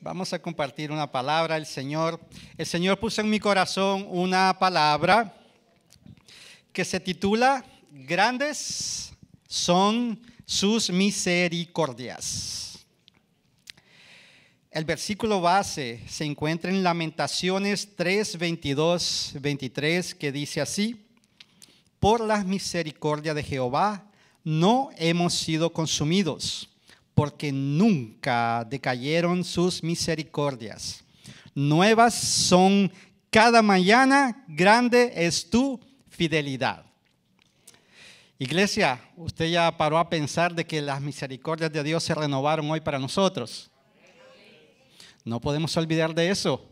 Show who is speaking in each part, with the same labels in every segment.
Speaker 1: Vamos a compartir una palabra. El Señor puso en mi corazón una palabra que se titula Grandes son sus misericordias. El versículo base se encuentra en Lamentaciones 3, 22, 23, que dice así: por las misericordias de Jehová no hemos sido consumidos, porque nunca decayeron sus misericordias. Nuevas son cada mañana, grande es tu fidelidad. Iglesia, usted ya paró a pensar de que las misericordias de Dios se renovaron hoy para nosotros. No podemos olvidar de eso.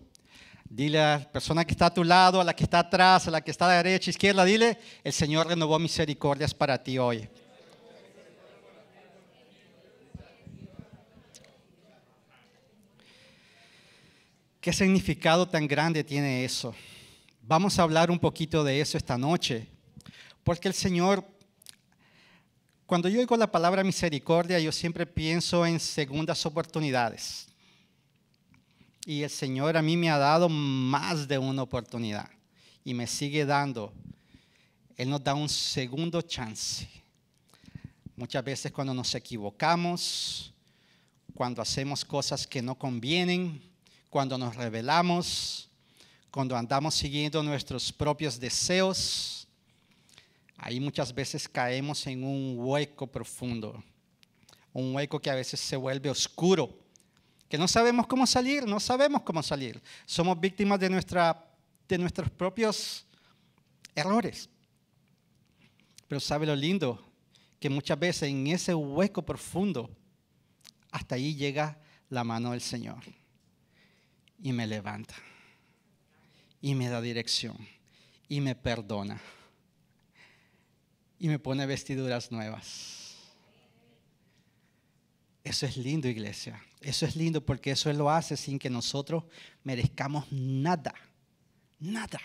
Speaker 1: Dile a la persona que está a tu lado, a la que está atrás, a la que está a la derecha, izquierda, dile: el Señor renovó misericordias para ti hoy. ¿Qué significado tan grande tiene eso? Vamos a hablar un poquito de eso esta noche, porque el Señor, cuando yo oigo la palabra misericordia, yo siempre pienso en segundas oportunidades. Y el Señor a mí me ha dado más de una oportunidad y me sigue dando. Él nos da un segundo chance. Muchas veces cuando nos equivocamos, cuando hacemos cosas que no convienen, cuando nos rebelamos, cuando andamos siguiendo nuestros propios deseos, ahí muchas veces caemos en un hueco profundo, un hueco que a veces se vuelve oscuro, que no sabemos cómo salir, Somos víctimas de nuestros propios errores. Pero ¿sabe lo lindo? Que muchas veces en ese hueco profundo, hasta ahí llega la mano del Señor. Y me levanta, y me da dirección, y me perdona, y me pone vestiduras nuevas. Eso es lindo, iglesia. Eso es lindo porque eso Él lo hace sin que nosotros merezcamos nada. Nada.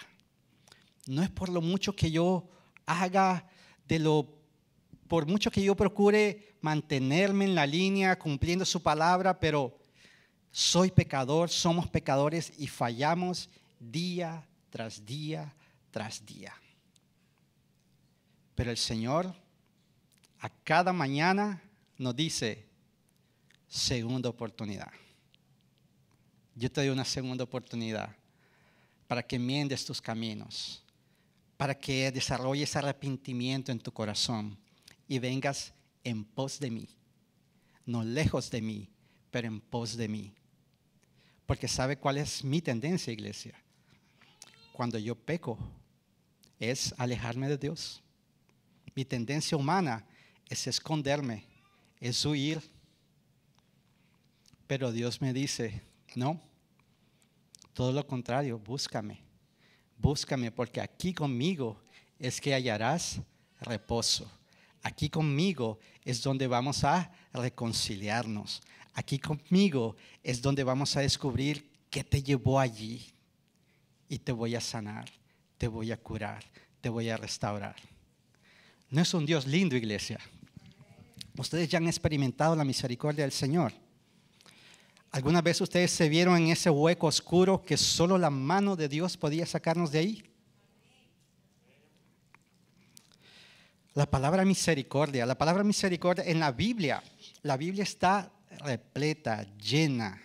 Speaker 1: No es por lo mucho que yo haga, por mucho que yo procure mantenerme en la línea, cumpliendo su palabra, pero soy pecador, somos pecadores y fallamos día tras día tras día. Pero el Señor a cada mañana nos dice: segunda oportunidad. Yo te doy una segunda oportunidad para que enmiendes tus caminos, para que desarrolles arrepentimiento en tu corazón y vengas en pos de mí, no lejos de mí, pero en pos de mí. Porque ¿sabe cuál es mi tendencia, iglesia? Cuando yo peco, es alejarme de Dios. Mi tendencia humana es esconderme, es huir. Pero Dios me dice: no, todo lo contrario, búscame. Búscame, porque aquí conmigo es que hallarás reposo. Aquí conmigo es donde vamos a reconciliarnos. Aquí conmigo es donde vamos a descubrir qué te llevó allí. Y te voy a sanar, te voy a curar, te voy a restaurar. ¿No es un Dios lindo, iglesia? Ustedes ya han experimentado la misericordia del Señor. ¿Alguna vez ustedes se vieron en ese hueco oscuro que solo la mano de Dios podía sacarnos de ahí? La palabra misericordia en la Biblia está repleta, llena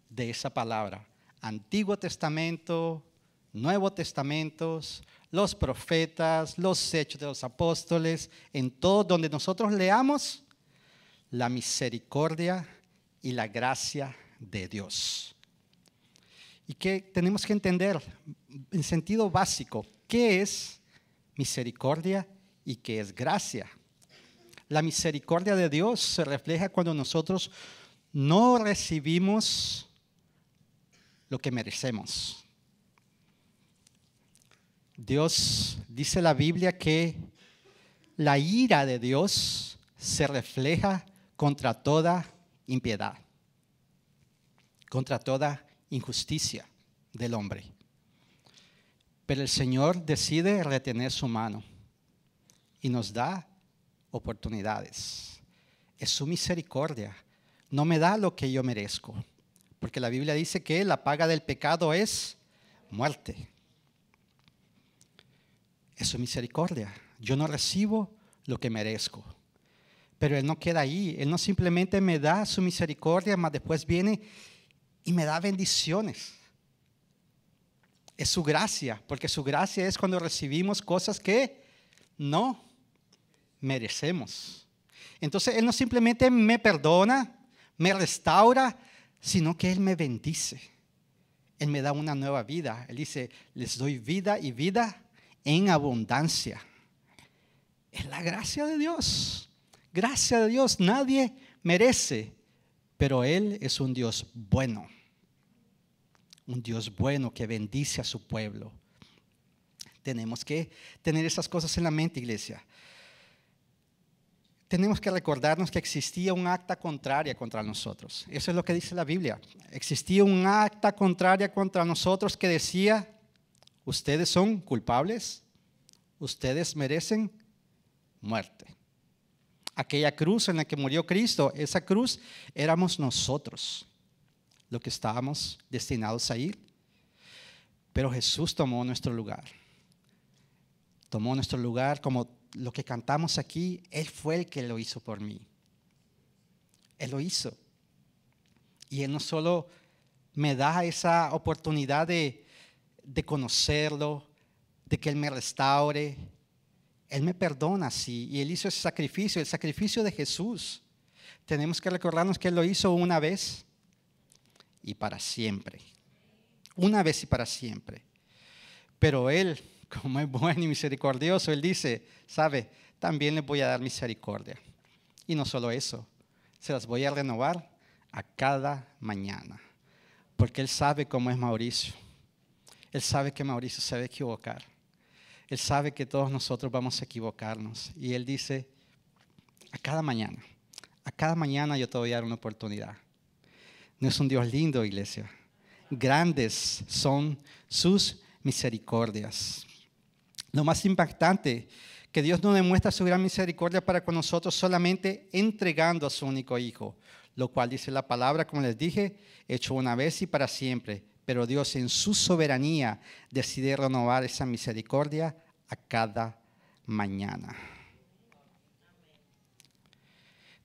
Speaker 1: de esa palabra. Antiguo Testamento, Nuevo Testamento, los profetas, los hechos de los apóstoles, en todo donde nosotros leamos la misericordia y la gracia de Dios. Y que tenemos que entender en sentido básico qué es misericordia y qué es gracia. La misericordia de Dios se refleja cuando nosotros no recibimos lo que merecemos. Dios, dice la Biblia, que la ira de Dios se refleja contra toda impiedad, contra toda injusticia del hombre. Pero el Señor decide retener su mano y nos da oportunidades. Es su misericordia. No me da lo que yo merezco, Porque la Biblia dice que la paga del pecado es muerte. Es su misericordia. Yo no recibo lo que merezco. Pero Él no queda ahí. Él no simplemente me da su misericordia, mas después viene y me da bendiciones. Es su gracia, porque su gracia es cuando recibimos cosas que no merecemos. Entonces Él no simplemente me perdona, me restaura, sino que Él me bendice. Él me da una nueva vida. Él dice, les doy vida y vida en abundancia. Es la gracia de Dios. Gracia de Dios. Nadie merece, pero Él es un Dios bueno. Un Dios bueno que bendice a su pueblo. Tenemos que tener esas cosas en la mente, iglesia. Tenemos que recordarnos que existía un acta contraria contra nosotros. Eso es lo que dice la Biblia. Existía un acta contraria contra nosotros que decía, ustedes son culpables, ustedes merecen muerte. Aquella cruz en la que murió Cristo, esa cruz éramos nosotros, los que estábamos destinados a ir. Pero Jesús tomó nuestro lugar. Tomó nuestro lugar como lo que cantamos aquí. Él fue el que lo hizo por mí. Él lo hizo. Y Él no solo me da esa oportunidad de conocerlo, de que Él me restaure. Él me perdona, sí. Y Él hizo ese sacrificio, el sacrificio de Jesús. Tenemos que recordarnos que Él lo hizo una vez y para siempre. Una vez y para siempre. Pero Él, como es bueno y misericordioso, Él dice, ¿sabe? También les voy a dar misericordia. Y no solo eso, se las voy a renovar a cada mañana. Porque Él sabe cómo es Mauricio. Él sabe que Mauricio se va a equivocar. Él sabe que todos nosotros vamos a equivocarnos. Y Él dice, a cada mañana yo te voy a dar una oportunidad. ¿No es un Dios lindo, iglesia? Grandes son sus misericordias. Lo más impactante, que Dios no demuestra su gran misericordia para con nosotros solamente entregando a su único Hijo, lo cual dice la palabra, como les dije, hecho una vez y para siempre. Pero Dios en su soberanía decide renovar esa misericordia a cada mañana.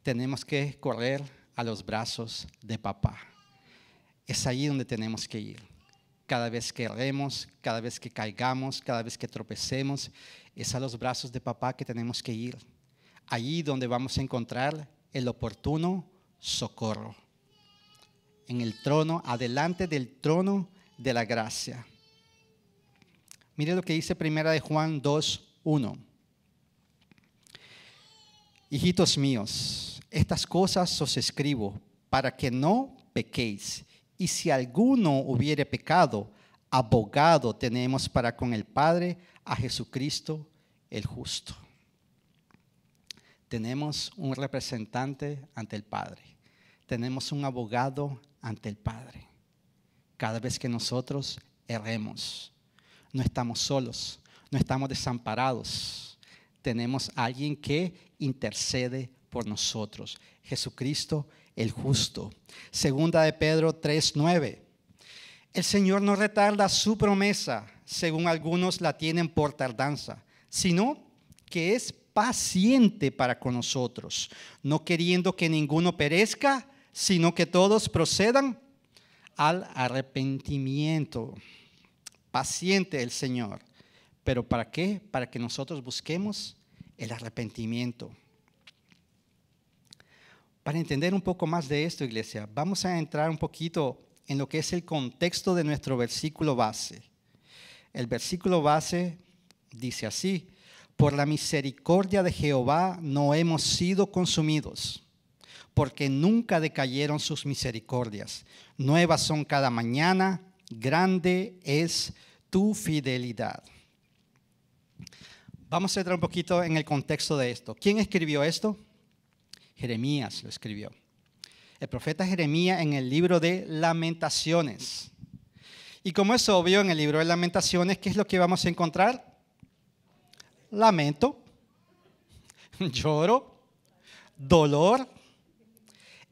Speaker 1: Tenemos que correr a los brazos de papá. Es ahí donde tenemos que ir. Cada vez que erremos, cada vez que caigamos, cada vez que tropecemos, es a los brazos de papá que tenemos que ir. Allí donde vamos a encontrar el oportuno socorro. En el trono, adelante del trono de la gracia. Mire lo que dice Primera de Juan 2:1. Hijitos míos, estas cosas os escribo para que no pequéis. Y si alguno hubiere pecado, abogado tenemos para con el Padre a Jesucristo el justo. Tenemos un representante ante el Padre. Tenemos un abogado ante el Padre. Cada vez que nosotros erremos, no estamos solos, no estamos desamparados. Tenemos a alguien que intercede por nosotros. Jesucristo el justo. Segunda de Pedro 3:9. El Señor no retarda su promesa, según algunos la tienen por tardanza, sino que es paciente para con nosotros, no queriendo que ninguno perezca, sino que todos procedan al arrepentimiento. Paciente el Señor. ¿Pero para qué? Para que nosotros busquemos el arrepentimiento. Para entender un poco más de esto, iglesia, vamos a entrar un poquito en lo que es el contexto de nuestro versículo base. El versículo base dice así: por la misericordia de Jehová no hemos sido consumidos, porque nunca decayeron sus misericordias. Nuevas son cada mañana, grande es tu fidelidad. Vamos a entrar un poquito en el contexto de esto. ¿Quién escribió esto? Jeremías lo escribió. El profeta Jeremías en el libro de Lamentaciones. Y como es obvio, en el libro de Lamentaciones, ¿qué es lo que vamos a encontrar? Lamento, lloro, dolor.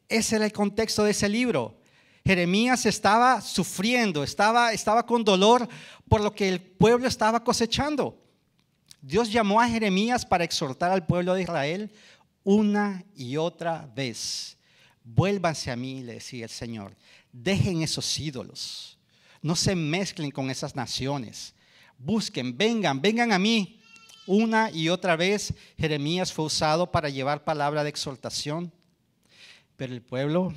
Speaker 1: Ese era el contexto de ese libro. Jeremías estaba sufriendo, estaba con dolor por lo que el pueblo estaba cosechando. Dios llamó a Jeremías para exhortar al pueblo de Israel una y otra vez. Vuélvanse a mí, le decía el Señor. Dejen esos ídolos. No se mezclen con esas naciones. Busquen, vengan a mí. Una y otra vez Jeremías fue usado para llevar palabra de exhortación, pero el pueblo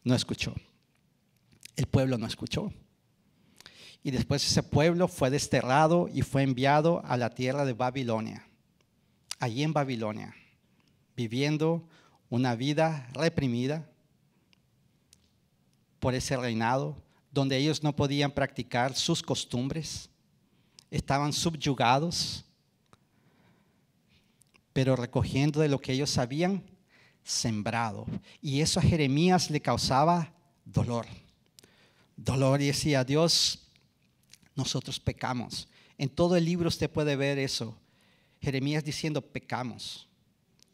Speaker 1: no escuchó. El pueblo no escuchó. Y después ese pueblo fue desterrado y fue enviado a la tierra de Babilonia. Allí en Babilonia, viviendo una vida reprimida por ese reinado, donde ellos no podían practicar sus costumbres, estaban subyugados, pero recogiendo de lo que ellos habían sembrado. Y eso a Jeremías le causaba dolor. Dolor, y decía: Dios, nosotros pecamos. En todo el libro usted puede ver eso. Jeremías diciendo: pecamos,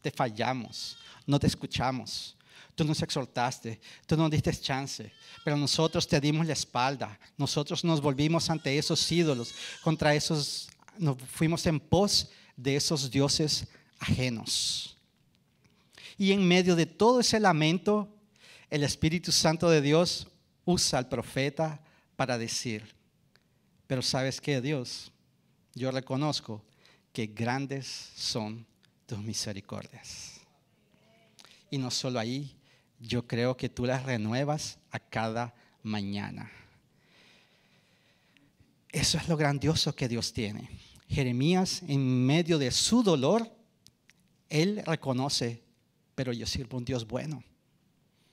Speaker 1: te fallamos, no te escuchamos. Tú nos exhortaste, tú nos diste chance, pero nosotros te dimos la espalda. Nosotros nos volvimos ante esos ídolos, contra esos, nos fuimos en pos de esos dioses ajenos. Y en medio de todo ese lamento, el Espíritu Santo de Dios usa al profeta para decir: pero ¿sabes qué, Dios? Yo reconozco que grandes son tus misericordias. Y no solo ahí, yo creo que tú las renuevas a cada mañana. Eso es lo grandioso que Dios tiene. Jeremías, en medio de su dolor, él reconoce: pero yo sirvo a un Dios bueno.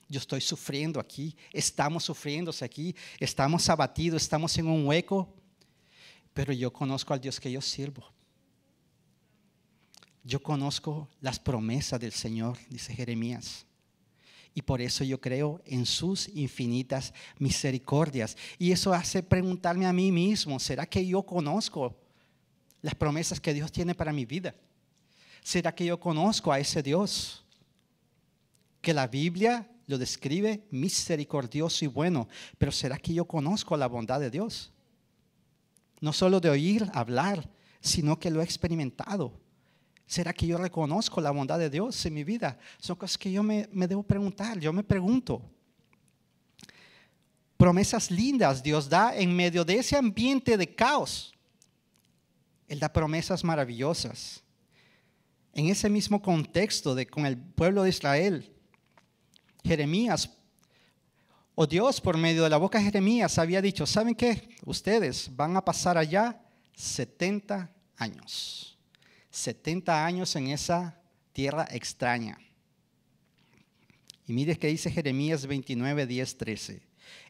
Speaker 1: Yo estoy sufriendo aquí, estamos sufriendo aquí, estamos abatidos, estamos en un hueco, pero yo conozco al Dios que yo sirvo. Yo conozco las promesas del Señor, dice Jeremías. Y por eso yo creo en sus infinitas misericordias. Y eso hace preguntarme a mí mismo: ¿será que yo conozco las promesas que Dios tiene para mi vida? ¿Será que yo conozco a ese Dios que la Biblia lo describe misericordioso y bueno? Pero ¿será que yo conozco la bondad de Dios? No solo de oír hablar, sino que lo he experimentado. ¿Será que yo reconozco la bondad de Dios en mi vida? Son cosas que yo me debo preguntar. Yo me pregunto. Promesas lindas Dios da en medio de ese ambiente de caos. Él da promesas maravillosas. En ese mismo contexto con el pueblo de Israel, Jeremías, o Dios por medio de la boca de Jeremías había dicho: ¿saben qué? Ustedes van a pasar allá 70 años. 70 años en esa tierra extraña. Y mire que dice Jeremías 29, 10, 13.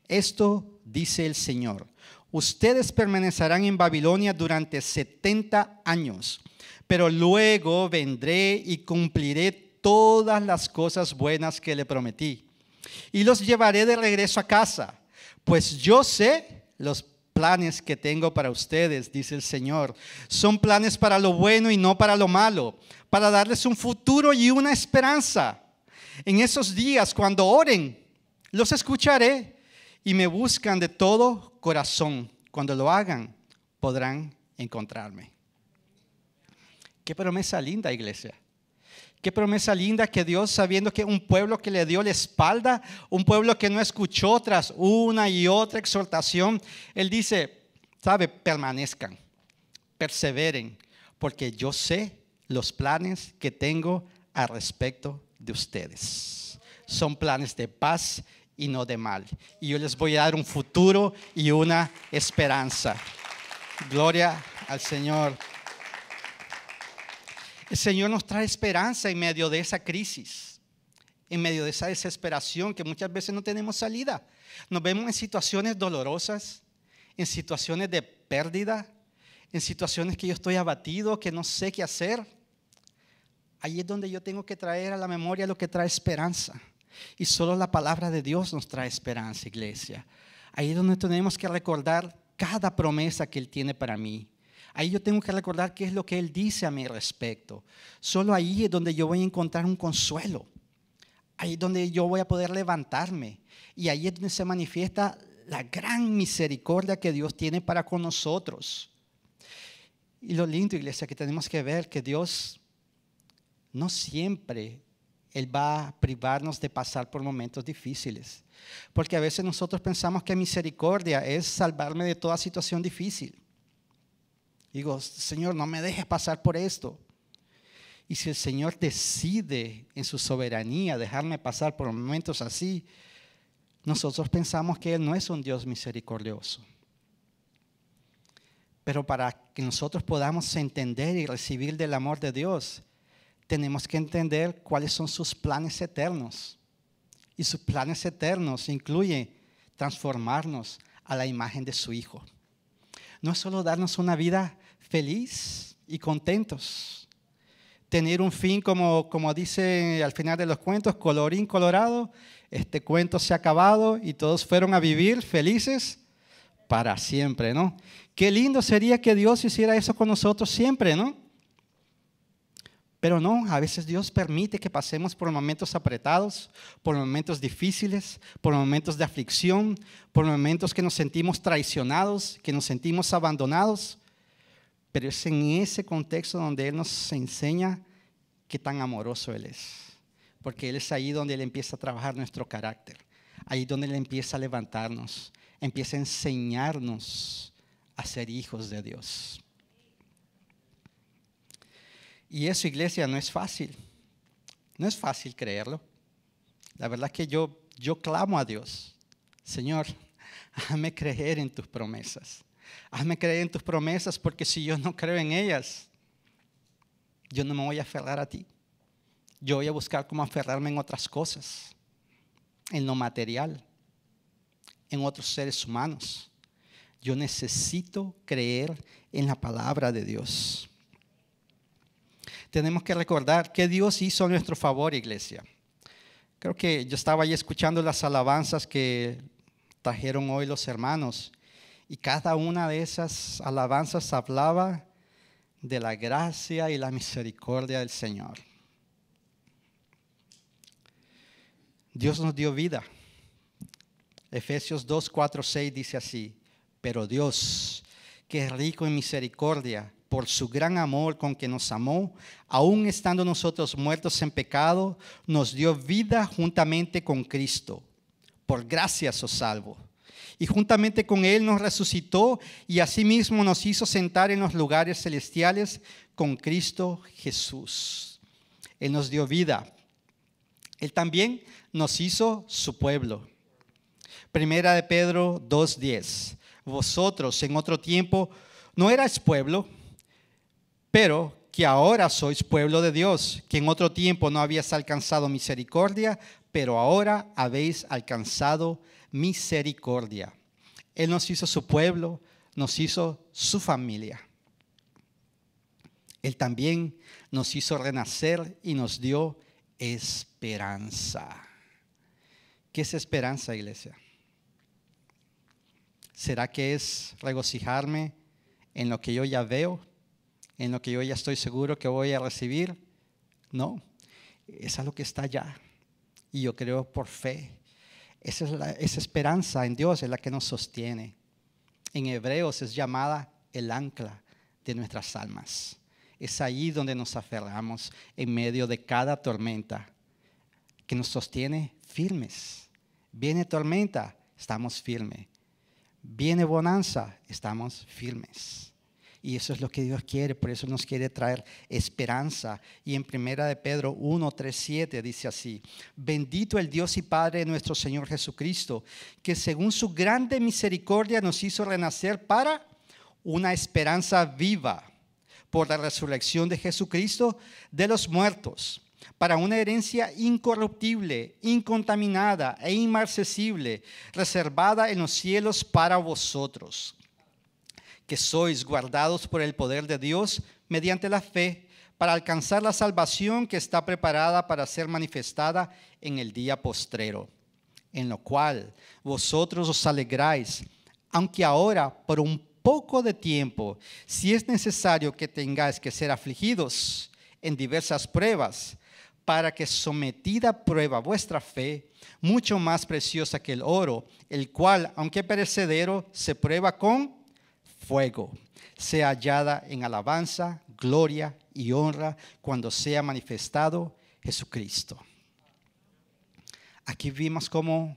Speaker 1: Esto dice el Señor: ustedes permanecerán en Babilonia durante 70 años, pero luego vendré y cumpliré todas las cosas buenas que le prometí, y los llevaré de regreso a casa, pues yo sé los planes que tengo para ustedes, dice el Señor. Son planes para lo bueno y no para lo malo, para darles un futuro y una esperanza. En esos días, cuando oren, los escucharé y me buscan de todo corazón. Cuando lo hagan, podrán encontrarme. Qué promesa linda, iglesia. Qué promesa linda que Dios, sabiendo que un pueblo que le dio la espalda, un pueblo que no escuchó tras una y otra exhortación, Él dice: sabe, permanezcan, perseveren, porque yo sé los planes que tengo al respecto de ustedes. Son planes de paz y no de mal. Y yo les voy a dar un futuro y una esperanza. Gloria al Señor. El Señor nos trae esperanza en medio de esa crisis, en medio de esa desesperación que muchas veces no tenemos salida. Nos vemos en situaciones dolorosas, en situaciones de pérdida, en situaciones que yo estoy abatido, que no sé qué hacer. Ahí es donde yo tengo que traer a la memoria lo que trae esperanza. Y solo la palabra de Dios nos trae esperanza, iglesia. Ahí es donde tenemos que recordar cada promesa que Él tiene para mí. Ahí yo tengo que recordar qué es lo que Él dice a mi respecto. Solo ahí es donde yo voy a encontrar un consuelo. Ahí es donde yo voy a poder levantarme. Y ahí es donde se manifiesta la gran misericordia que Dios tiene para con nosotros. Y lo lindo, iglesia, que tenemos que ver que Dios no siempre Él va a privarnos de pasar por momentos difíciles. Porque a veces nosotros pensamos que misericordia es salvarme de toda situación difícil. Digo, Señor, no me dejes pasar por esto. Y si el Señor decide en su soberanía dejarme pasar por momentos así, nosotros pensamos que Él no es un Dios misericordioso. Pero para que nosotros podamos entender y recibir del amor de Dios, tenemos que entender cuáles son sus planes eternos. Y sus planes eternos incluyen transformarnos a la imagen de su Hijo. No es solo darnos una vida feliz y contentos. Tener un fin como dice al final de los cuentos, colorín colorado, este cuento se ha acabado y todos fueron a vivir felices para siempre, ¿no? Qué lindo sería que Dios hiciera eso con nosotros siempre, ¿no? Pero no, a veces Dios permite que pasemos por momentos apretados, por momentos difíciles, por momentos de aflicción, por momentos que nos sentimos traicionados, que nos sentimos abandonados. Pero es en ese contexto donde Él nos enseña qué tan amoroso Él es. Porque Él es ahí donde Él empieza a trabajar nuestro carácter. Ahí donde Él empieza a levantarnos, empieza a enseñarnos a ser hijos de Dios. Y eso, iglesia, no es fácil. No es fácil creerlo. La verdad que yo clamo a Dios. Señor, hazme creer en tus promesas. Hazme creer en tus promesas, porque si yo no creo en ellas, yo no me voy a aferrar a ti. Yo voy a buscar cómo aferrarme en otras cosas, en lo material, en otros seres humanos. Yo necesito creer en la palabra de Dios. Tenemos que recordar que Dios hizo a nuestro favor, iglesia. Creo que yo estaba ahí escuchando las alabanzas que trajeron hoy los hermanos. Y cada una de esas alabanzas hablaba de la gracia y la misericordia del Señor. Dios nos dio vida. Efesios 2, 4, 6 dice así: pero Dios, que es rico en misericordia, por su gran amor con que nos amó, aun estando nosotros muertos en pecado, nos dio vida juntamente con Cristo. Por gracia sos salvo. Y juntamente con Él nos resucitó y asimismo nos hizo sentar en los lugares celestiales con Cristo Jesús. Él nos dio vida. Él también nos hizo su pueblo. Primera de Pedro 2:10. Vosotros en otro tiempo no erais pueblo, pero que ahora sois pueblo de Dios, que en otro tiempo no habías alcanzado misericordia, pero ahora habéis alcanzado misericordia. Él nos hizo su pueblo, nos hizo su familia. Él también nos hizo renacer y nos dio esperanza. ¿Qué es esperanza, iglesia? ¿Será que es regocijarme en lo que yo ya veo? ¿En lo que yo ya estoy seguro que voy a recibir? No, es algo que está allá. Y yo creo por fe. Esa esperanza en Dios es la que nos sostiene. En Hebreos es llamada el ancla de nuestras almas. Es ahí donde nos aferramos en medio de cada tormenta, que nos sostiene firmes. Viene tormenta, estamos firmes. Viene bonanza, estamos firmes. Y eso es lo que Dios quiere, por eso nos quiere traer esperanza. Y en primera de Pedro 1, 3, 7 dice así: bendito el Dios y Padre de nuestro Señor Jesucristo, que según su grande misericordia nos hizo renacer para una esperanza viva por la resurrección de Jesucristo de los muertos, para una herencia incorruptible, incontaminada e inmarcesible, reservada en los cielos para vosotros, que sois guardados por el poder de Dios mediante la fe, para alcanzar la salvación que está preparada para ser manifestada en el día postrero, en lo cual vosotros os alegráis, aunque ahora por un poco de tiempo, si es necesario que tengáis que ser afligidos en diversas pruebas, para que sometida a prueba vuestra fe, mucho más preciosa que el oro, el cual, aunque perecedero, se prueba con fuego, sea hallada en alabanza, gloria y honra cuando sea manifestado Jesucristo. Aquí vimos cómo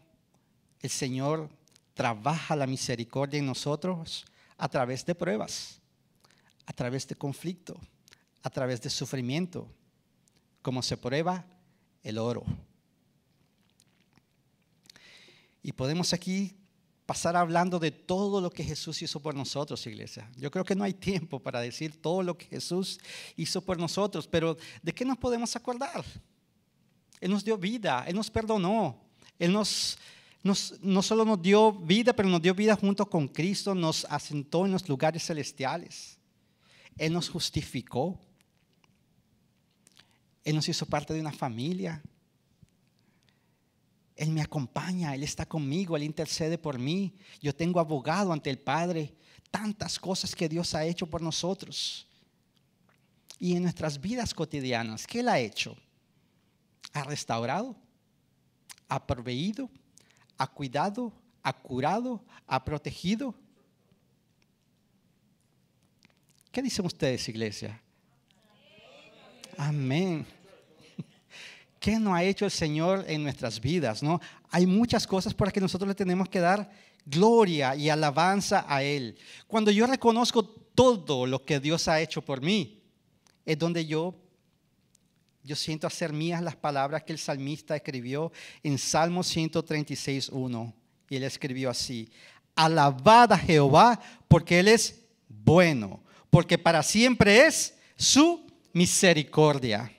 Speaker 1: el Señor trabaja la misericordia en nosotros a través de pruebas, a través de conflicto, a través de sufrimiento, como se prueba el oro. Y podemos aquí pasar hablando de todo lo que Jesús hizo por nosotros, iglesia. Yo creo que no hay tiempo para decir todo lo que Jesús hizo por nosotros, pero ¿de qué nos podemos acordar? Él nos dio vida, Él nos perdonó, Él no solo nos dio vida, pero nos dio vida junto con Cristo, nos asentó en los lugares celestiales. Él nos justificó. Él nos hizo parte de una familia. Él me acompaña, Él está conmigo, Él intercede por mí. Yo tengo abogado ante el Padre. Tantas cosas que Dios ha hecho por nosotros. Y en nuestras vidas cotidianas, ¿qué Él ha hecho? Ha restaurado, ha proveído, ha cuidado, ha curado, ha protegido. ¿Qué dicen ustedes, iglesia? Amén. ¿Qué no ha hecho el Señor en nuestras vidas, no? Hay muchas cosas por las que nosotros le tenemos que dar gloria y alabanza a Él. Cuando yo reconozco todo lo que Dios ha hecho por mí, es donde yo siento hacer mías las palabras que el salmista escribió en Salmo 136:1. Y él escribió así: alabad a Jehová porque Él es bueno, porque para siempre es su misericordia.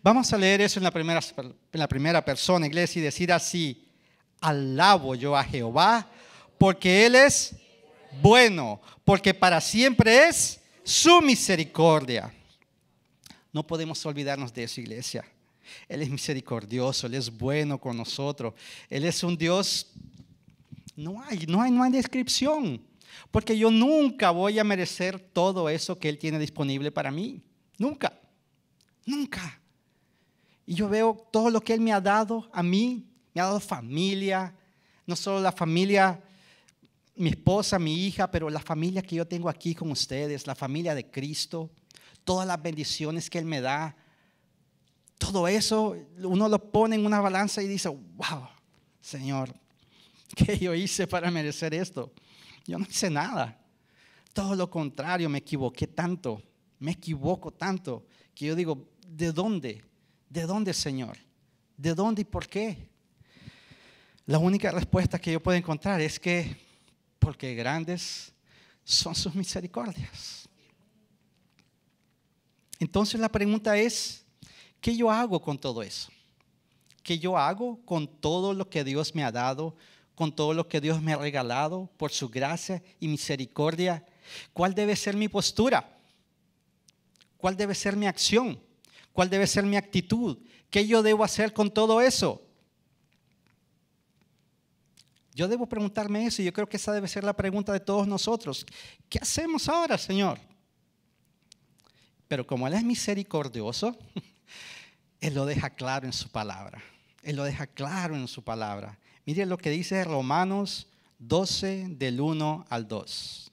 Speaker 1: Vamos a leer eso en la primera persona, iglesia, y decir así: alabo yo a Jehová porque Él es bueno, porque para siempre es su misericordia. No podemos olvidarnos de eso, iglesia. Él es misericordioso, Él es bueno con nosotros. Él es un Dios, no hay descripción. Porque yo nunca voy a merecer todo eso que Él tiene disponible para mí. Nunca. Y yo veo todo lo que Él me ha dado a mí. Me ha dado familia. No solo la familia, mi esposa, mi hija, pero la familia que yo tengo aquí con ustedes. La familia de Cristo. Todas las bendiciones que Él me da. Todo eso uno lo pone en una balanza y dice: wow, Señor, ¿qué yo hice para merecer esto? Yo no hice nada. Todo lo contrario, me equivoqué tanto. Me equivoco tanto que yo digo: ¿de dónde? ¿De dónde, Señor? ¿De dónde y por qué? La única respuesta que yo puedo encontrar es que porque grandes son sus misericordias. Entonces la pregunta es: ¿qué yo hago con todo eso? ¿Qué yo hago con todo lo que Dios me ha dado? Con todo lo que Dios me ha regalado por su gracia y misericordia. ¿Cuál debe ser mi postura? ¿Cuál debe ser mi acción? ¿Cuál debe ser mi actitud? ¿Qué yo debo hacer con todo eso? Yo debo preguntarme eso y yo creo que esa debe ser la pregunta de todos nosotros. ¿Qué hacemos ahora, Señor? Pero como Él es misericordioso, Él lo deja claro en su palabra. Él lo deja claro en su palabra. Mire lo que dice Romanos 12, del 1 al 2.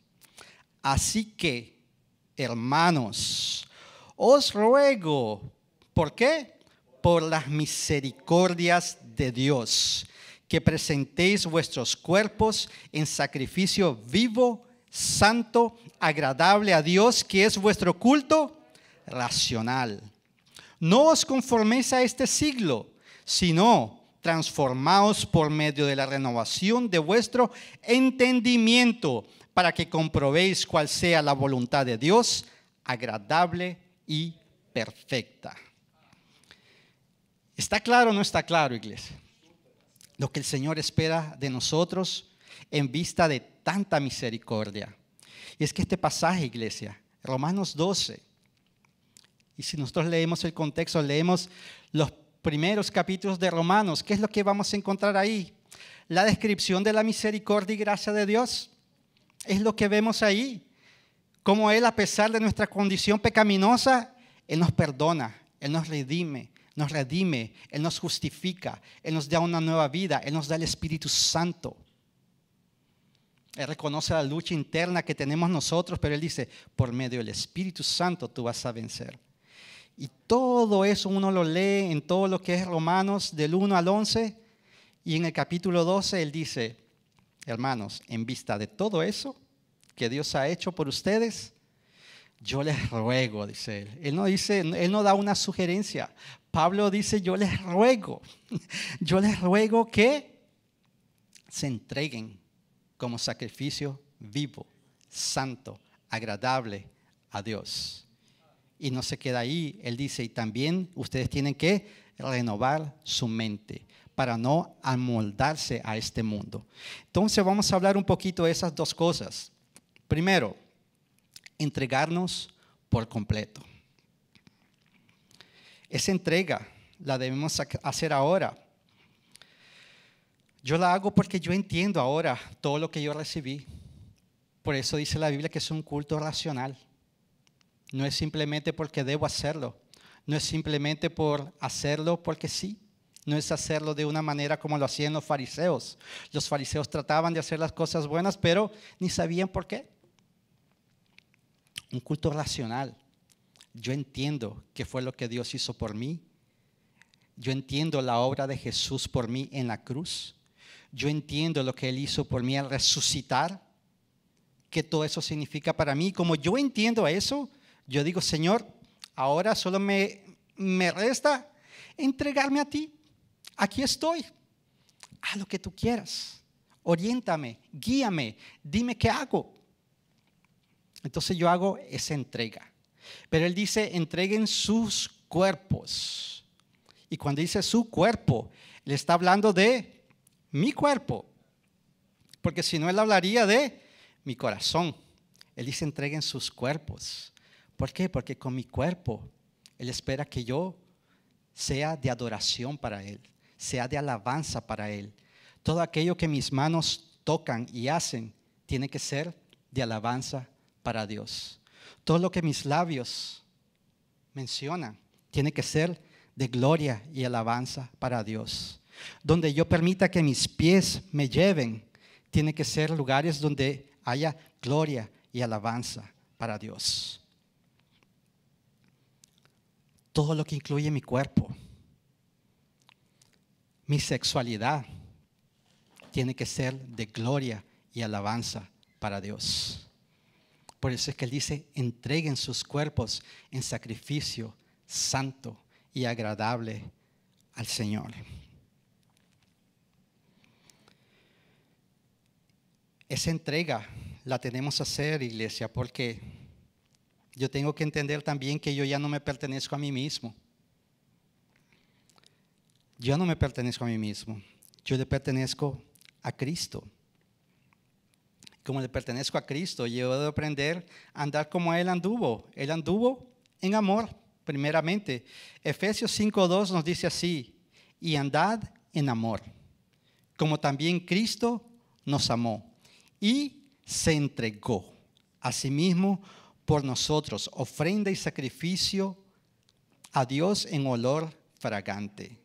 Speaker 1: Así que, hermanos, os ruego, ¿por qué? Por las misericordias de Dios, que presentéis vuestros cuerpos en sacrificio vivo, santo, agradable a Dios, que es vuestro culto racional. No os conforméis a este siglo, sino transformaos por medio de la renovación de vuestro entendimiento, para que comprobéis cuál sea la voluntad de Dios, agradable y perfecta. ¿Está claro o no está claro, iglesia? Lo que el Señor espera de nosotros en vista de tanta misericordia. Y es que este pasaje, iglesia, Romanos 12, y si nosotros leemos el contexto, leemos los primeros capítulos de Romanos, ¿qué es lo que vamos a encontrar ahí? La descripción de la misericordia y gracia de Dios. Es lo que vemos ahí. Como Él, a pesar de nuestra condición pecaminosa, Él nos perdona, Él nos redime, nos redime, Él nos justifica, Él nos da una nueva vida, Él nos da el Espíritu Santo. Él reconoce la lucha interna que tenemos nosotros, pero Él dice, por medio del Espíritu Santo tú vas a vencer. Y todo eso uno lo lee en todo lo que es Romanos del 1 al 11, y en el capítulo 12 Él dice, hermanos, en vista de todo eso que Dios ha hecho por ustedes, yo les ruego, dice Él. Él no da una sugerencia. Pablo dice, yo les ruego que se entreguen como sacrificio vivo, santo, agradable a Dios. Y no se queda ahí. Él dice, y también ustedes tienen que renovar su mente para no amoldarse a este mundo. Entonces vamos a hablar un poquito de esas dos cosas. Primero, entregarnos por completo. Esa entrega la debemos hacer ahora. Yo la hago porque yo entiendo ahora todo lo que yo recibí. Por eso dice la Biblia que es un culto racional. No es simplemente porque debo hacerlo. No es simplemente por hacerlo porque sí. No es hacerlo de una manera como lo hacían los fariseos. Los fariseos trataban de hacer las cosas buenas, pero ni sabían por qué. Un culto racional. Yo entiendo qué fue lo que Dios hizo por mí. Yo entiendo la obra de Jesús por mí en la cruz. Yo entiendo lo que Él hizo por mí al resucitar. ¿Qué todo eso significa para mí? Como yo entiendo eso, yo digo, Señor, ahora solo me resta entregarme a ti. Aquí estoy. Haz lo que tú quieras. Oriéntame, guíame, dime qué hago. Entonces yo hago esa entrega. Pero Él dice, entreguen sus cuerpos. Y cuando dice su cuerpo, le está hablando de mi cuerpo. Porque si no, Él hablaría de mi corazón. Él dice, entreguen sus cuerpos. ¿Por qué? Porque con mi cuerpo, Él espera que yo sea de adoración para Él, sea de alabanza para Él. Todo aquello que mis manos tocan y hacen, tiene que ser de alabanza para Dios. Todo lo que mis labios mencionan, tiene que ser de gloria y alabanza para Dios. Donde yo permita que mis pies me lleven, tiene que ser lugares donde haya gloria y alabanza para Dios. Todo lo que incluye mi cuerpo, mi sexualidad, tiene que ser de gloria y alabanza para Dios. Por eso es que Él dice, entreguen sus cuerpos en sacrificio santo y agradable al Señor. Esa entrega la tenemos que hacer, iglesia, porque yo tengo que entender también que yo ya no me pertenezco a mí mismo. Yo no me pertenezco a mí mismo. Yo le pertenezco a Cristo. Como le pertenezco a Cristo, yo debo aprender a andar como Él anduvo. Él anduvo en amor, primeramente. Efesios 5:2 nos dice así, y andad en amor, como también Cristo nos amó y se entregó a sí mismo por nosotros, ofrenda y sacrificio a Dios en olor fragante.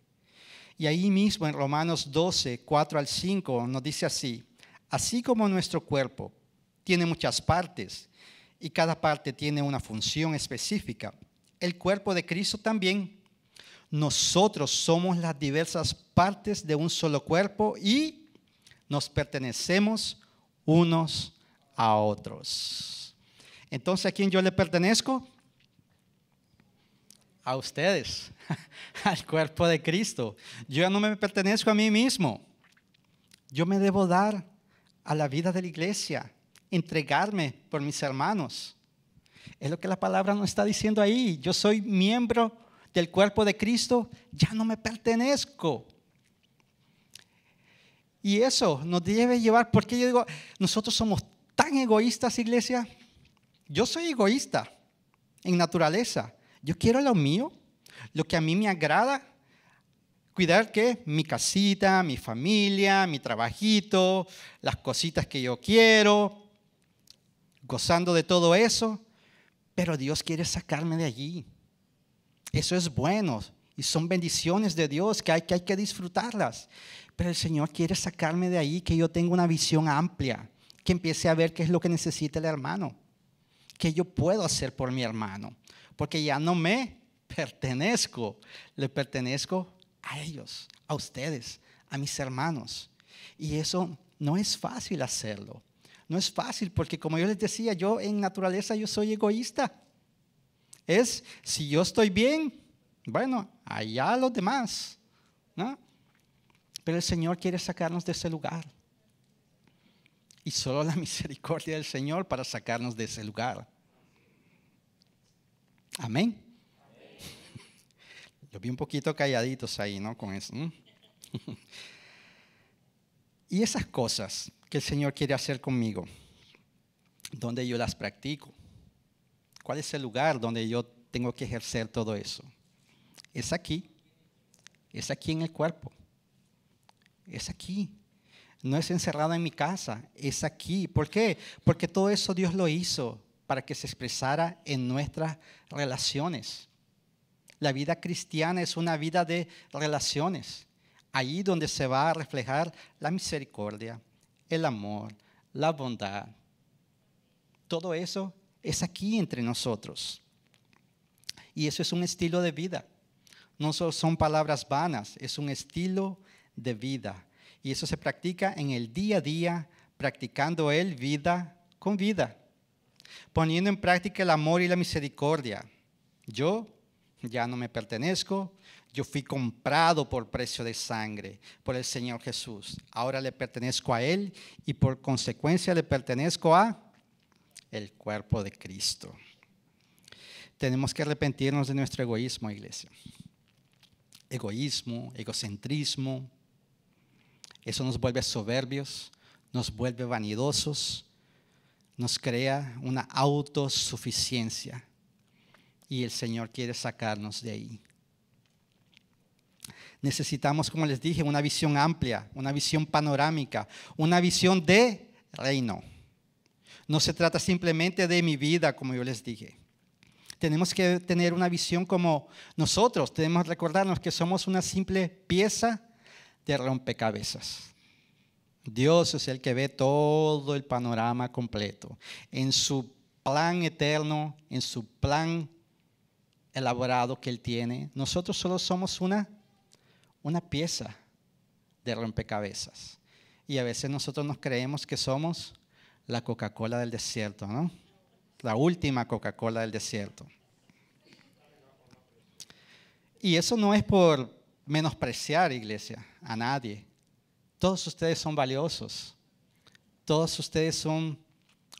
Speaker 1: Y ahí mismo en Romanos 12, 4 al 5 nos dice así, así como nuestro cuerpo tiene muchas partes y cada parte tiene una función específica, el cuerpo de Cristo también. Nosotros somos las diversas partes de un solo cuerpo y nos pertenecemos unos a otros. Entonces, ¿a quién yo le pertenezco? A ustedes, al cuerpo de Cristo. Yo ya no me pertenezco a mí mismo. Yo me debo dar a la vida de la iglesia, entregarme por mis hermanos. Es lo que la palabra nos está diciendo ahí. Yo soy miembro del cuerpo de Cristo, ya no me pertenezco. Y eso nos debe llevar, porque yo digo, nosotros somos tan egoístas, iglesia. Yo soy egoísta en naturaleza. Yo quiero lo mío, lo que a mí me agrada. Cuidar que mi casita, mi familia, mi trabajito, las cositas que yo quiero, gozando de todo eso. Pero Dios quiere sacarme de allí. Eso es bueno y son bendiciones de Dios que hay que disfrutarlas. Pero el Señor quiere sacarme de ahí, que yo tenga una visión amplia, que empiece a ver qué es lo que necesita el hermano, qué yo puedo hacer por mi hermano, porque ya no me pertenezco, le pertenezco a ellos, a ustedes, a mis hermanos. Y eso no es fácil hacerlo. No es fácil porque, como yo les decía, yo en naturaleza yo soy egoísta. Si yo estoy bien, bueno, allá los demás, ¿no? Pero el Señor quiere sacarnos de ese lugar. Y solo la misericordia del Señor para sacarnos de ese lugar. Amén. Los vi un poquito calladitos ahí, ¿no? Con eso. Y esas cosas que el Señor quiere hacer conmigo, ¿dónde yo las practico? ¿Cuál es el lugar donde yo tengo que ejercer todo eso? Es aquí en el cuerpo, es aquí. No es encerrado en mi casa, es aquí. ¿Por qué? Porque todo eso Dios lo hizo para que se expresara en nuestras relaciones. La vida cristiana es una vida de relaciones. Ahí donde se va a reflejar la misericordia, el amor, la bondad. Todo eso es aquí entre nosotros. Y eso es un estilo de vida. No solo son palabras vanas, es un estilo de vida. Y eso se practica en el día a día, practicando él vida con vida. Poniendo en práctica el amor y la misericordia. Yo ya no me pertenezco, yo fui comprado por precio de sangre por el Señor Jesús. Ahora le pertenezco a Él y por consecuencia le pertenezco a el cuerpo de Cristo. Tenemos que arrepentirnos de nuestro egoísmo, iglesia. Egoísmo, egocentrismo. Eso nos vuelve soberbios, nos vuelve vanidosos, nos crea una autosuficiencia. Y el Señor quiere sacarnos de ahí. Necesitamos, como les dije, una visión amplia, una visión panorámica, una visión de reino. No se trata simplemente de mi vida, como yo les dije. Tenemos que tener una visión como nosotros. Tenemos que recordarnos que somos una simple pieza de rompecabezas. Dios es el que ve todo el panorama completo. En su plan eterno, en su plan elaborado que Él tiene, nosotros solo somos una pieza de rompecabezas. Y a veces nosotros nos creemos que somos la Coca-Cola del desierto, ¿no? La última Coca-Cola del desierto. Y eso no es por menospreciar, iglesia, a nadie. Todos ustedes son valiosos. Todos ustedes son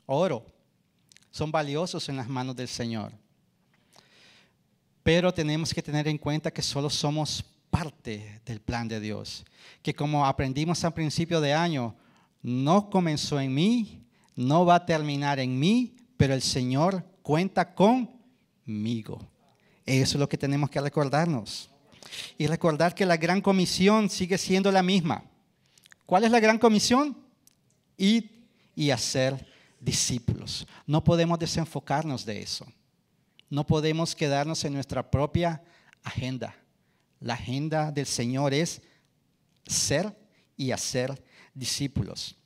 Speaker 1: oro. Son valiosos en las manos del Señor. Pero tenemos que tener en cuenta que solo somos parte del plan de Dios. Que como aprendimos al principio de año, no comenzó en mí, no va a terminar en mí, pero el Señor cuenta conmigo. Eso es lo que tenemos que recordarnos. Y recordar que la gran comisión sigue siendo la misma. ¿Cuál es la gran comisión? Ir y hacer discípulos. No podemos desenfocarnos de eso. No podemos quedarnos en nuestra propia agenda. La agenda del Señor es ser y hacer discípulos.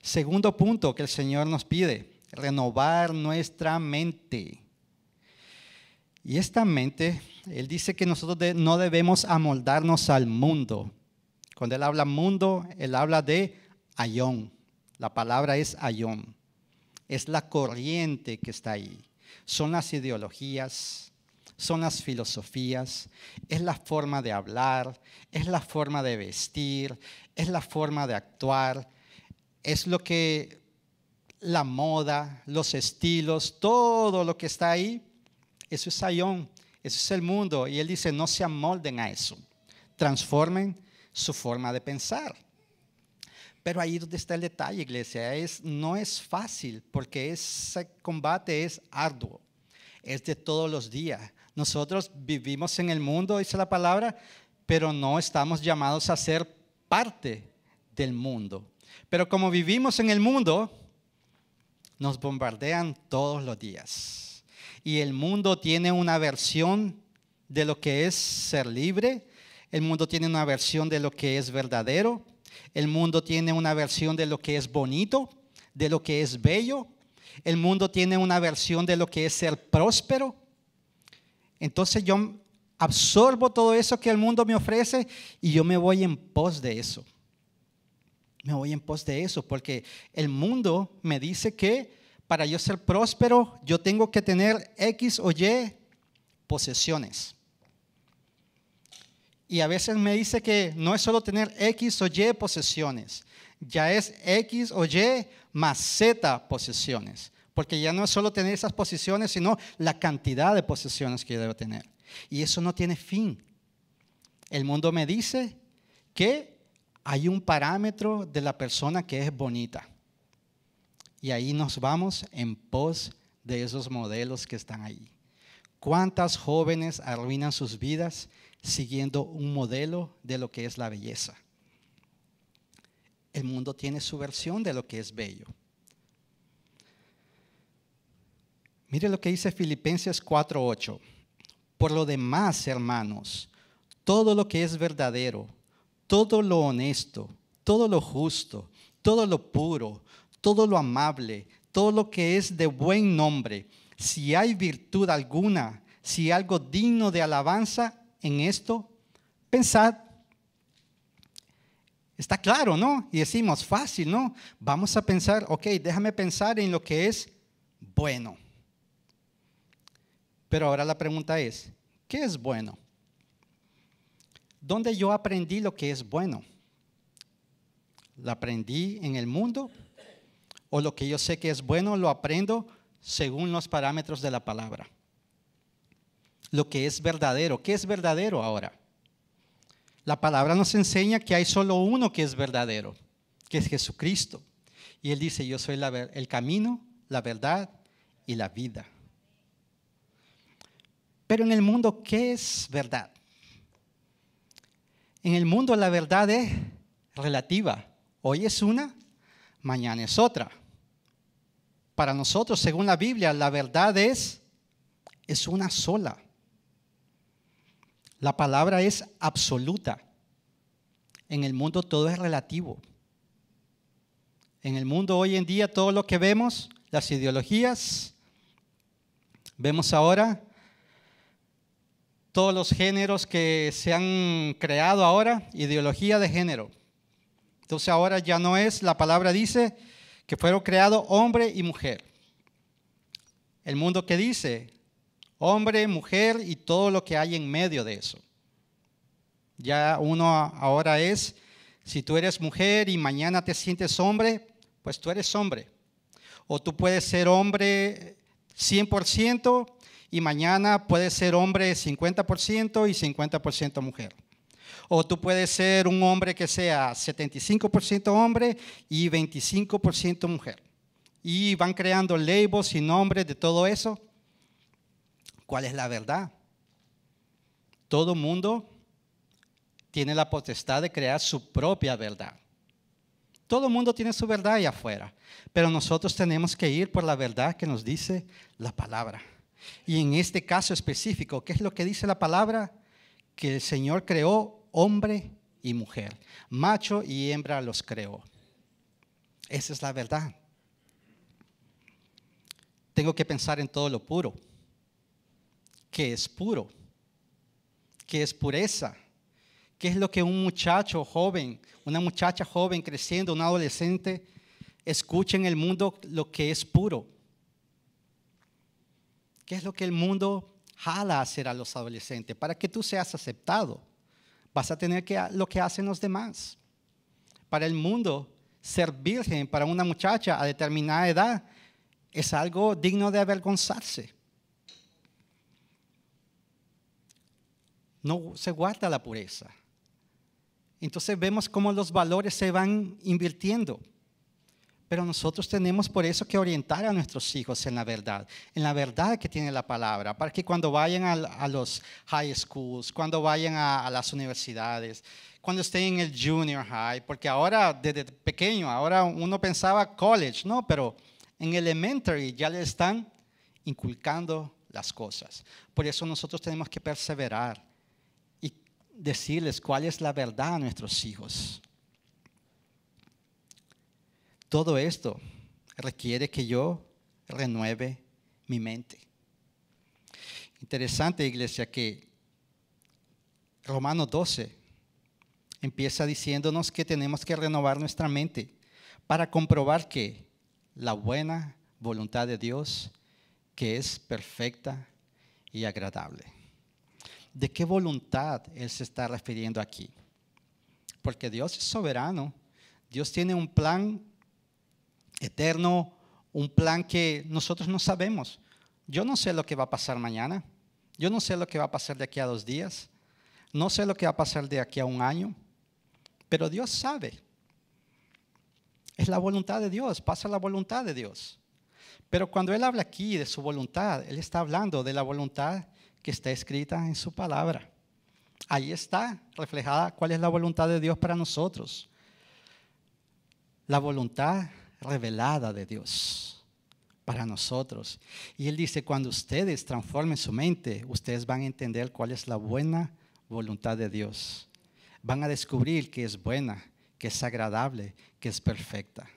Speaker 1: Segundo punto que el Señor nos pide, renovar nuestra mente. Y esta mente, Él dice que nosotros no debemos amoldarnos al mundo. Cuando Él habla mundo, Él habla de ayón. La palabra es ayón. Es la corriente que está ahí. Son las ideologías, son las filosofías, es la forma de hablar, es la forma de vestir, es la forma de actuar, es lo que la moda, los estilos, todo lo que está ahí, eso es ayón, eso es el mundo. Y Él dice, no se amolden a eso, transformen su forma de pensar. Pero ahí donde está el detalle, iglesia, no es fácil, porque ese combate es arduo, es de todos los días. Nosotros vivimos en el mundo, dice la palabra, pero no estamos llamados a ser parte del mundo. Pero como vivimos en el mundo, nos bombardean todos los días. Y el mundo tiene una versión de lo que es ser libre. El mundo tiene una versión de lo que es verdadero. El mundo tiene una versión de lo que es bonito, de lo que es bello. El mundo tiene una versión de lo que es ser próspero. Entonces yo absorbo todo eso que el mundo me ofrece y yo me voy en pos de eso. Me voy en pos de eso porque el mundo me dice que para yo ser próspero yo tengo que tener X o Y posesiones. Y a veces me dice que no es solo tener X o Y posesiones, ya es X o Y más Z posesiones. Porque ya no es solo tener esas posesiones, sino la cantidad de posesiones que yo debo tener. Y eso no tiene fin. El mundo me dice que hay un parámetro de la persona que es bonita. Y ahí nos vamos en pos de esos modelos que están ahí. ¿Cuántas jóvenes arruinan sus vidas siguiendo un modelo de lo que es la belleza? El mundo tiene su versión de lo que es bello. Mire lo que dice Filipenses 4:8. Por lo demás, hermanos, todo lo que es verdadero, todo lo honesto, todo lo justo, todo lo puro, todo lo amable, todo lo que es de buen nombre, si hay virtud alguna, si algo digno de alabanza, en esto pensad. Está claro, ¿no? Y decimos, fácil, ¿no? Vamos a pensar, ok, déjame pensar en lo que es bueno. Pero ahora la pregunta es, ¿qué es bueno? ¿Dónde yo aprendí lo que es bueno? ¿Lo aprendí en el mundo? ¿O lo que yo sé que es bueno lo aprendo según los parámetros de la palabra? Lo que es verdadero. ¿Qué es verdadero ahora? La palabra nos enseña que hay solo uno que es verdadero, que es Jesucristo. Y Él dice, yo soy el camino, la verdad y la vida. Pero en el mundo, ¿qué es verdad? En el mundo la verdad es relativa. Hoy es una, mañana es otra. Para nosotros, según la Biblia, la verdad es una sola. La palabra es absoluta. En el mundo todo es relativo. En el mundo hoy en día todo lo que vemos, las ideologías, vemos ahora todos los géneros que se han creado ahora, ideología de género. Entonces ahora ya no es, la palabra dice que fueron creados hombre y mujer. El mundo que dice hombre, mujer y todo lo que hay en medio de eso. Ya uno ahora es, si tú eres mujer y mañana te sientes hombre, pues tú eres hombre. O tú puedes ser hombre 100% y mañana puedes ser hombre 50% y 50% mujer. O tú puedes ser un hombre que sea 75% hombre y 25% mujer. Y van creando labels y nombres de todo eso. ¿Cuál es la verdad? Todo mundo tiene la potestad de crear su propia verdad. Todo el mundo tiene su verdad allá afuera, pero nosotros tenemos que ir por la verdad que nos dice la palabra. Y en este caso específico, ¿qué es lo que dice la palabra? Que el Señor creó hombre y mujer, macho y hembra los creó. Esa es la verdad. Tengo que pensar en todo lo puro. ¿Qué es puro? ¿Qué es pureza? ¿Qué es lo que un muchacho joven, una muchacha joven creciendo, un adolescente, escucha en el mundo lo que es puro? ¿Qué es lo que el mundo jala a hacer a los adolescentes? Para que tú seas aceptado, vas a tener que lo que hacen los demás. Para el mundo, ser virgen para una muchacha a determinada edad es algo digno de avergonzarse. No se guarda la pureza. Entonces vemos cómo los valores se van invirtiendo. Pero nosotros tenemos por eso que orientar a nuestros hijos en la verdad que tiene la palabra, para que cuando vayan a los high schools, cuando vayan a las universidades, cuando estén en el junior high, porque ahora desde pequeño, ahora uno pensaba college, no, pero en elementary ya le están inculcando las cosas. Por eso nosotros tenemos que perseverar y decirles cuál es la verdad a nuestros hijos. Todo esto requiere que yo renueve mi mente. Interesante, iglesia, que Romanos 12 empieza diciéndonos que tenemos que renovar nuestra mente para comprobar que la buena voluntad de Dios, que es perfecta y agradable. ¿De qué voluntad Él se está refiriendo aquí? Porque Dios es soberano. Dios tiene un plan eterno, un plan que nosotros no sabemos. Yo no sé lo que va a pasar mañana. Yo no sé lo que va a pasar de aquí a 2 días. No sé lo que va a pasar de aquí a 1 año. Pero Dios sabe. Es la voluntad de Dios, pasa la voluntad de Dios. Pero cuando Él habla aquí de su voluntad, Él está hablando de la voluntad que está escrita en su palabra. Ahí está reflejada cuál es la voluntad de Dios para nosotros. La voluntad revelada de Dios para nosotros. Y Él dice, cuando ustedes transformen su mente, ustedes van a entender cuál es la buena voluntad de Dios. Van a descubrir que es buena, que es agradable, que es perfecta.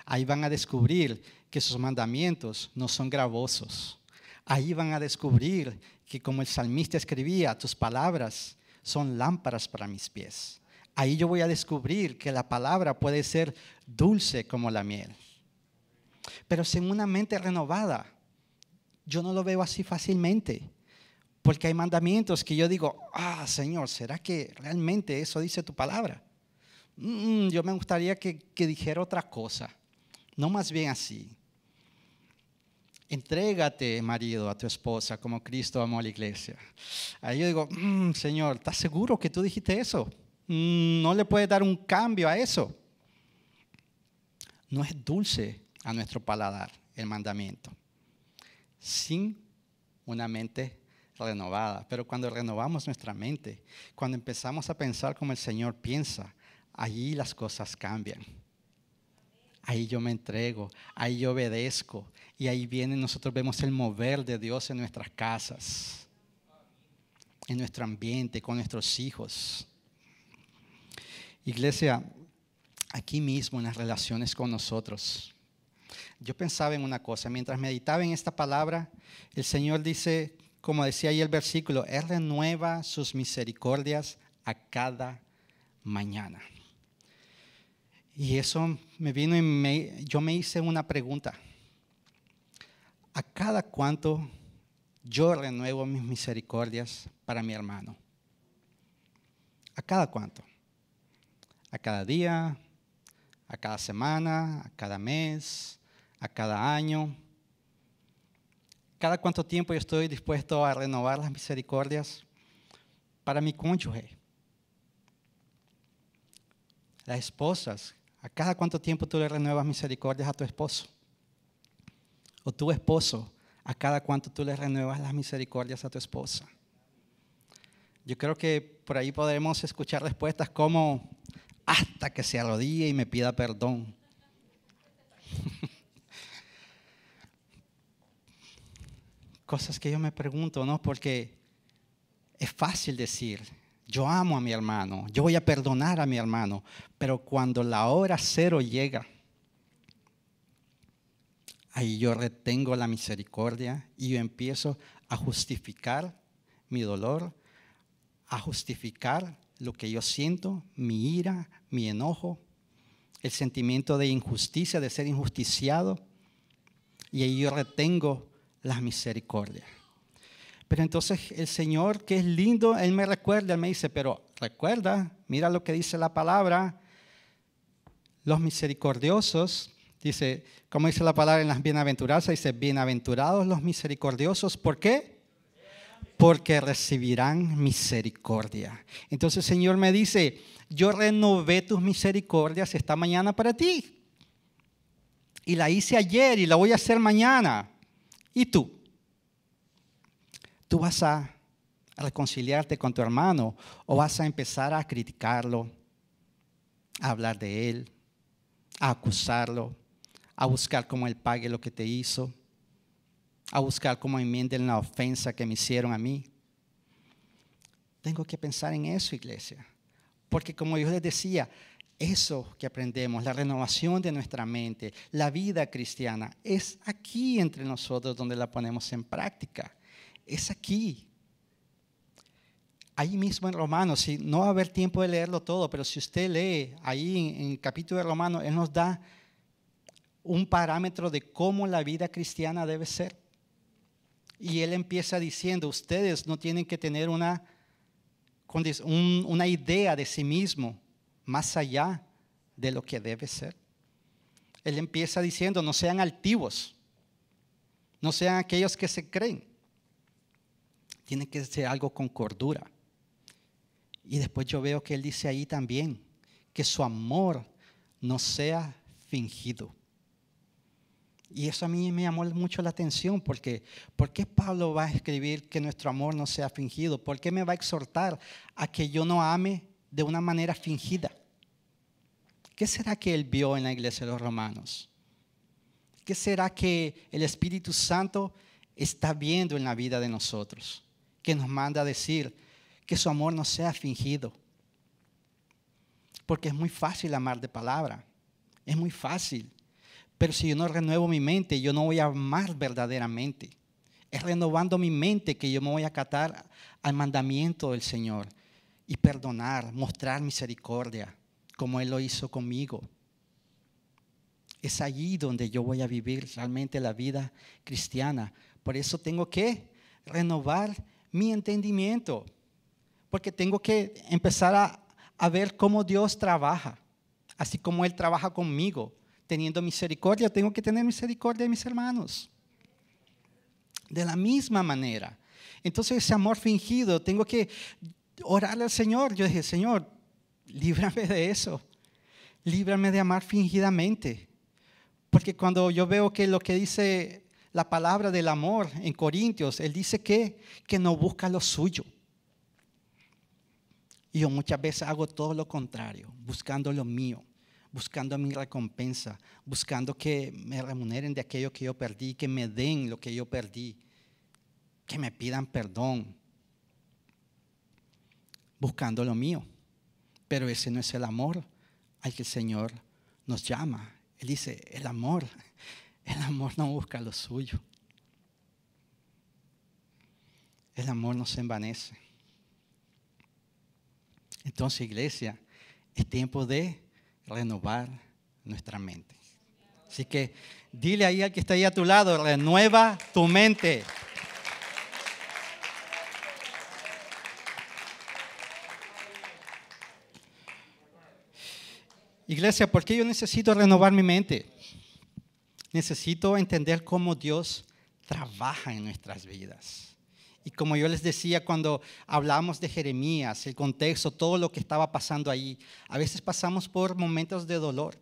Speaker 1: Ahí van a descubrir que sus mandamientos no son gravosos. Ahí van a descubrir que, como el salmista escribía, tus palabras son lámparas para mis pies. Ahí yo voy a descubrir que la palabra puede ser dulce como la miel. Pero sin una mente renovada, yo no lo veo así fácilmente. Porque hay mandamientos que yo digo, Señor, ¿será que realmente eso dice tu palabra? Yo me gustaría que dijera otra cosa, no más bien así. Entrégate, marido, a tu esposa como Cristo amó a la iglesia. Ahí yo digo, Señor, ¿estás seguro que tú dijiste eso? No le puedes dar un cambio a eso. No es dulce a nuestro paladar el mandamiento, sin una mente renovada. Pero cuando renovamos nuestra mente, cuando empezamos a pensar como el Señor piensa, allí las cosas cambian. Ahí yo me entrego, ahí yo obedezco. Y ahí nosotros vemos el mover de Dios en nuestras casas, en nuestro ambiente, con nuestros hijos. Iglesia, aquí mismo en las relaciones con nosotros. Yo pensaba en una cosa, mientras meditaba en esta palabra, el Señor dice, como decía ahí el versículo, Él renueva sus misericordias a cada mañana. Y eso me vino y yo me hice una pregunta. ¿A cada cuánto yo renuevo mis misericordias para mi hermano? ¿A cada cuánto? ¿A cada día? ¿A cada semana? ¿A cada mes? ¿A cada año? ¿Cada cuánto tiempo yo estoy dispuesto a renovar las misericordias para mi cónyuge? Las esposas, ¿a cada cuánto tiempo tú le renuevas misericordias a tu esposo? O tu esposo, ¿a cada cuánto tú le renuevas las misericordias a tu esposa? Yo creo que por ahí podremos escuchar respuestas como hasta que se arrodille y me pida perdón. Cosas que yo me pregunto, ¿no? Porque es fácil decir, yo amo a mi hermano, yo voy a perdonar a mi hermano, pero cuando la hora cero llega, ahí yo retengo la misericordia y yo empiezo a justificar mi dolor, a justificar lo que yo siento, mi ira, mi enojo, el sentimiento de injusticia, de ser injusticiado, y ahí yo retengo la misericordia. Pero entonces el Señor, que es lindo, Él me recuerda, Él me dice, pero recuerda, mira lo que dice la palabra, los misericordiosos, dice, como dice la palabra en las bienaventuranzas, dice, bienaventurados los misericordiosos, ¿por qué? Porque recibirán misericordia. Entonces el Señor me dice, yo renové tus misericordias esta mañana para ti. Y la hice ayer y la voy a hacer mañana. ¿Y tú? ¿Tú vas a reconciliarte con tu hermano o vas a empezar a criticarlo, a hablar de él, a acusarlo, a buscar cómo él pague lo que te hizo, a buscar cómo enmienden la ofensa que me hicieron a mí. Tengo que pensar en eso, iglesia. Porque como yo les decía, eso que aprendemos, la renovación de nuestra mente, la vida cristiana, es aquí entre nosotros donde la ponemos en práctica. Es aquí. Ahí mismo en Romanos, si no va a haber tiempo de leerlo todo, pero si usted lee ahí en el capítulo de Romanos, él nos da un parámetro de cómo la vida cristiana debe ser. Y él empieza diciendo, ustedes no tienen que tener una idea de sí mismo más allá de lo que debe ser. Él empieza diciendo, no sean altivos, no sean aquellos que se creen. Tiene que ser algo con cordura. Y después yo veo que él dice ahí también que su amor no sea fingido. Y eso a mí me llamó mucho la atención porque ¿por qué Pablo va a escribir que nuestro amor no sea fingido? ¿Por qué me va a exhortar a que yo no ame de una manera fingida? ¿Qué será que él vio en la iglesia de los romanos? ¿Qué será que el Espíritu Santo está viendo en la vida de nosotros? Que nos manda a decir que su amor no sea fingido. Porque es muy fácil amar de palabra. Es muy fácil. Pero si yo no renuevo mi mente, yo no voy a amar verdaderamente. Es renovando mi mente que yo me voy a acatar al mandamiento del Señor y perdonar, mostrar misericordia, como Él lo hizo conmigo. Es allí donde yo voy a vivir realmente la vida cristiana. Por eso tengo que renovar mi entendimiento. Porque tengo que empezar a ver cómo Dios trabaja. Así como Él trabaja conmigo. Teniendo misericordia, tengo que tener misericordia de mis hermanos. De la misma manera. Entonces ese amor fingido, tengo que orarle al Señor. Yo dije, Señor, líbrame de eso. Líbrame de amar fingidamente. Porque cuando yo veo que lo que dice la palabra del amor en Corintios, Él dice que no busca lo suyo. Y yo muchas veces hago todo lo contrario, buscando lo mío, buscando mi recompensa, buscando que me remuneren de aquello que yo perdí, que me den lo que yo perdí, que me pidan perdón, buscando lo mío. Pero ese no es el amor al que el Señor nos llama. Él dice, el amor no busca lo suyo. El amor no se envanece. Entonces, iglesia, es tiempo de renovar nuestra mente. Así que dile ahí al que está ahí a tu lado, renueva tu mente. Iglesia, ¿por qué yo necesito renovar mi mente? Necesito entender cómo Dios trabaja en nuestras vidas. Y como yo les decía cuando hablamos de Jeremías, el contexto, todo lo que estaba pasando ahí, a veces pasamos por momentos de dolor.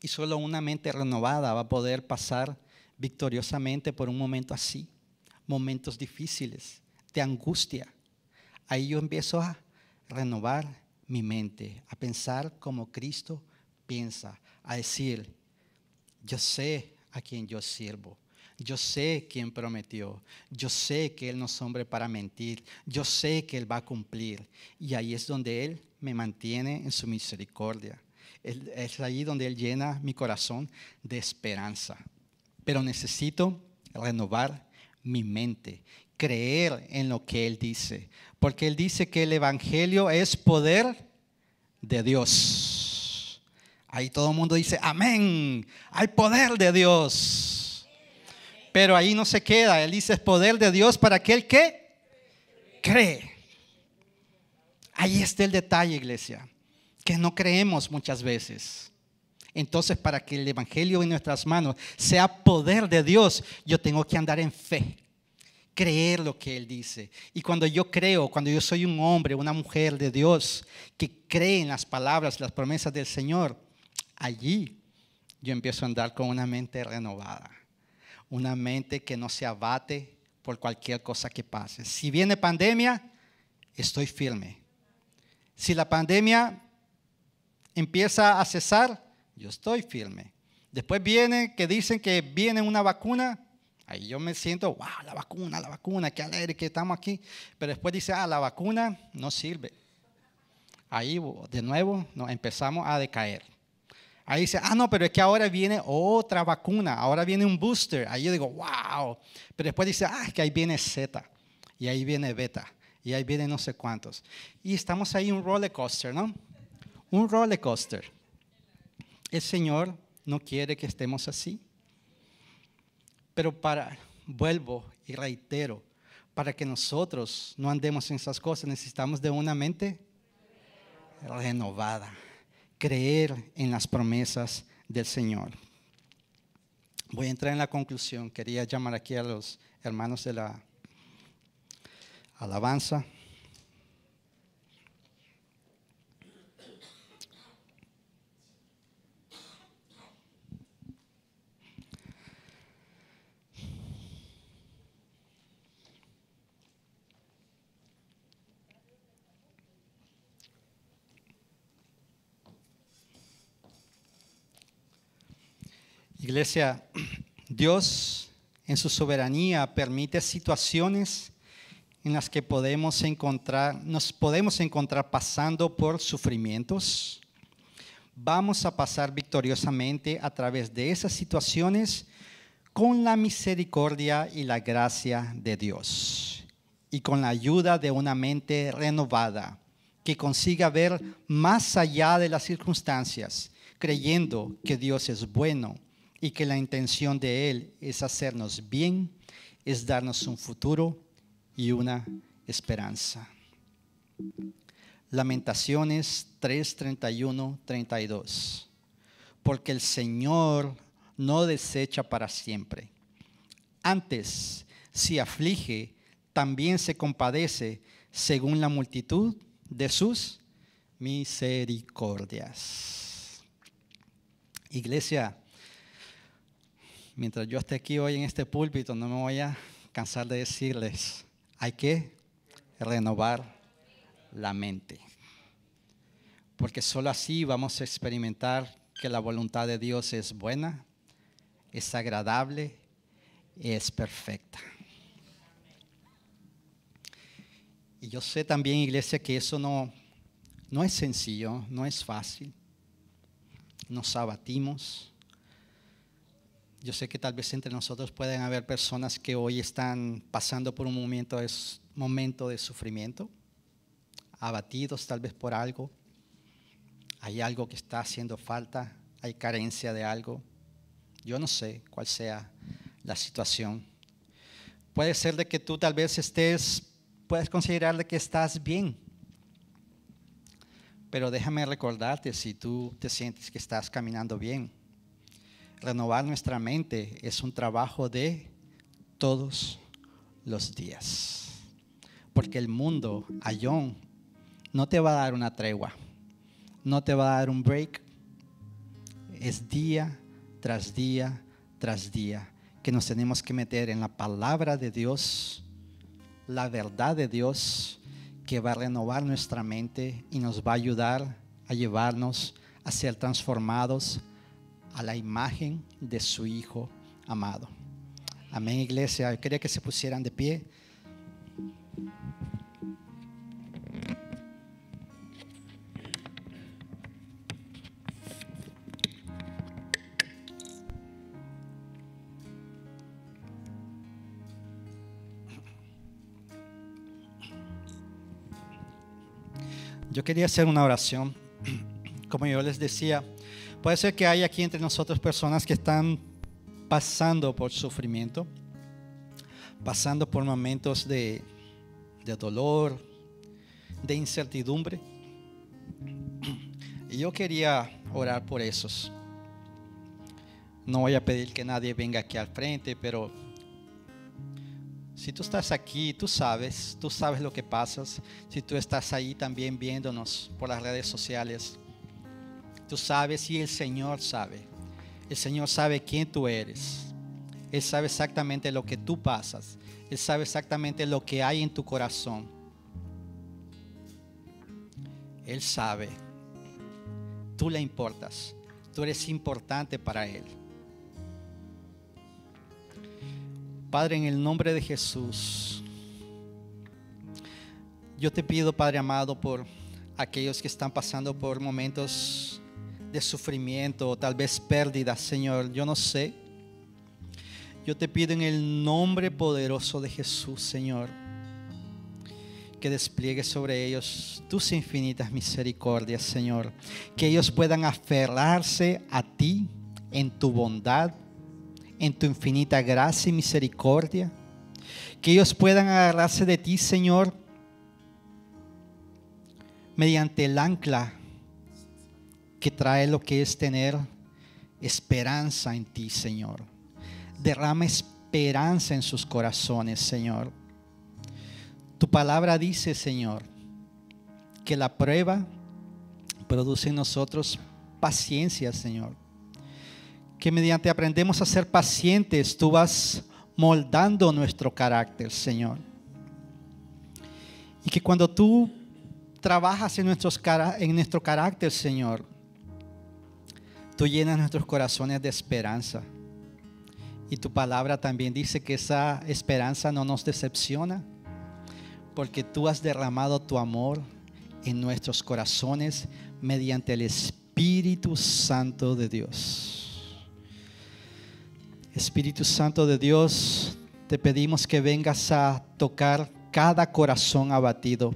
Speaker 1: Y solo una mente renovada va a poder pasar victoriosamente por un momento así. Momentos difíciles, de angustia. Ahí yo empiezo a renovar mi mente, a pensar como Cristo piensa, a decir, yo sé a quién yo sirvo. Yo sé quién prometió, yo sé que Él no es hombre para mentir, yo sé que Él va a cumplir. Y ahí es donde Él me mantiene en su misericordia. Es ahí donde Él llena mi corazón de esperanza. Pero necesito renovar mi mente, creer en lo que Él dice. Porque Él dice que el Evangelio es poder de Dios. Ahí todo el mundo dice, amén, hay poder de Dios. Pero ahí no se queda. Él dice, es poder de Dios para aquel que cree. Ahí está el detalle, iglesia, que no creemos muchas veces. Entonces, para que el Evangelio en nuestras manos sea poder de Dios, yo tengo que andar en fe, creer lo que Él dice. Y cuando yo creo, cuando yo soy un hombre, una mujer de Dios, que cree en las palabras, las promesas del Señor, allí yo empiezo a andar con una mente renovada. Una mente que no se abate por cualquier cosa que pase. Si viene pandemia, estoy firme. Si la pandemia empieza a cesar, yo estoy firme. Después viene que dicen que viene una vacuna. Ahí yo me siento, wow, la vacuna, qué alegre que estamos aquí. Pero después dice, la vacuna no sirve. Ahí de nuevo nos empezamos a decaer. Ahí dice, no, pero es que ahora viene otra vacuna, ahora viene un booster. Ahí yo digo, wow. Pero después dice, es que ahí viene Z, y ahí viene beta, y ahí viene no sé cuántos. Y estamos ahí un roller coaster, ¿no? Un roller coaster. El Señor no quiere que estemos así. Pero vuelvo y reitero, para que nosotros no andemos en esas cosas, necesitamos de una mente renovada. Creer en las promesas del Señor. Voy a entrar en la conclusión. Quería llamar aquí a los hermanos de la alabanza. Iglesia, Dios en su soberanía permite situaciones en las que nos podemos encontrar pasando por sufrimientos. Vamos a pasar victoriosamente a través de esas situaciones con la misericordia y la gracia de Dios y con la ayuda de una mente renovada que consiga ver más allá de las circunstancias, creyendo que Dios es bueno y que la intención de Él es hacernos bien, es darnos un futuro y una esperanza. Lamentaciones 3, 31, 32. Porque el Señor no desecha para siempre. Antes, si aflige, también se compadece según la multitud de sus misericordias. Iglesia, mientras yo esté aquí hoy en este púlpito, no me voy a cansar de decirles, hay que renovar la mente. Porque solo así vamos a experimentar que la voluntad de Dios es buena, es agradable, es perfecta. Y yo sé también, iglesia, que eso no es sencillo, no es fácil. Nos abatimos. Yo sé que tal vez entre nosotros pueden haber personas que hoy están pasando por un momento de sufrimiento, abatidos tal vez por algo. Hay algo que está haciendo falta, hay carencia de algo. Yo no sé cuál sea la situación. Puede ser de que tú tal vez puedes considerar de que estás bien. Pero déjame recordarte, si tú te sientes que estás caminando bien, renovar nuestra mente es un trabajo de todos los días. Porque el mundo, Ayón, no te va a dar una tregua, no te va a dar un break. Es día tras día tras día que nos tenemos que meter en la palabra de Dios, la verdad de Dios, que va a renovar nuestra mente y nos va a ayudar a llevarnos a ser transformados a la imagen de su Hijo amado. Amén, iglesia. Yo quería que se pusieran de pie. Yo quería hacer una oración. Como yo les decía, puede ser que haya aquí entre nosotros personas que están pasando por sufrimiento, pasando por momentos de dolor, de incertidumbre. Y yo quería orar por esos. No voy a pedir que nadie venga aquí al frente, pero si tú estás aquí, tú sabes lo que pasas. Si tú estás ahí también viéndonos por las redes sociales, tú sabes y el Señor sabe. El Señor sabe quién tú eres. Él sabe exactamente lo que tú pasas. Él sabe exactamente lo que hay en tu corazón. Él sabe. Tú le importas. Tú eres importante para Él. Padre, en el nombre de Jesús, yo te pido, Padre amado, por aquellos que están pasando por momentos de sufrimiento o tal vez pérdidas, Señor, yo no sé. Yo te pido en el nombre poderoso de Jesús, Señor, que despliegues sobre ellos tus infinitas misericordias, Señor. Que ellos puedan aferrarse a ti en tu bondad, en tu infinita gracia y misericordia. Que ellos puedan agarrarse de ti, Señor, mediante el ancla que trae lo que es tener esperanza en ti, Señor. Derrama esperanza en sus corazones, Señor. Tu palabra dice, Señor, que la prueba produce en nosotros paciencia, Señor. Que mediante aprendemos a ser pacientes, tú vas moldando nuestro carácter, Señor. Y que cuando tú trabajas en nuestro carácter, Señor, tú llenas nuestros corazones de esperanza. Y tu palabra también dice que esa esperanza no nos decepciona, porque tú has derramado tu amor en nuestros corazones mediante el Espíritu Santo de Dios. Espíritu Santo de Dios, te pedimos que vengas a tocar cada corazón abatido,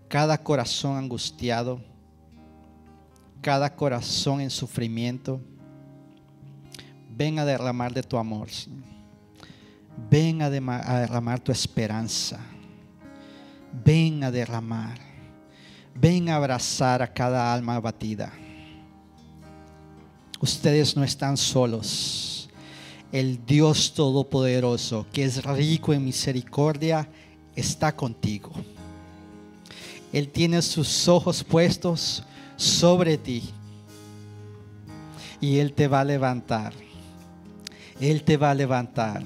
Speaker 1: cada corazón angustiado, cada corazón en sufrimiento. Ven a derramar de tu amor, Señor. Ven a derramar tu esperanza. Ven a derramar. Ven a abrazar a cada alma abatida. Ustedes no están solos. El Dios Todopoderoso, que es rico en misericordia, está contigo. Él tiene sus ojos puestos sobre ti. Y Él te va a levantar. Él te va a levantar.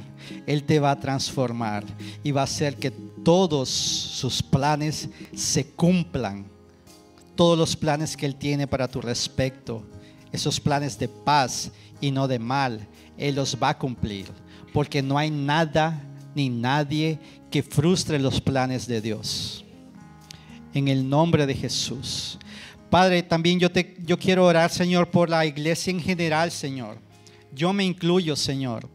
Speaker 1: Él te va a transformar. Y va a hacer que todos sus planes se cumplan. Todos los planes que Él tiene para tu respecto. Esos planes de paz y no de mal. Él los va a cumplir. Porque no hay nada ni nadie que frustre los planes de Dios. En el nombre de Jesús. Padre, también yo quiero orar, Señor, por la iglesia en general, Señor. Yo me incluyo, Señor.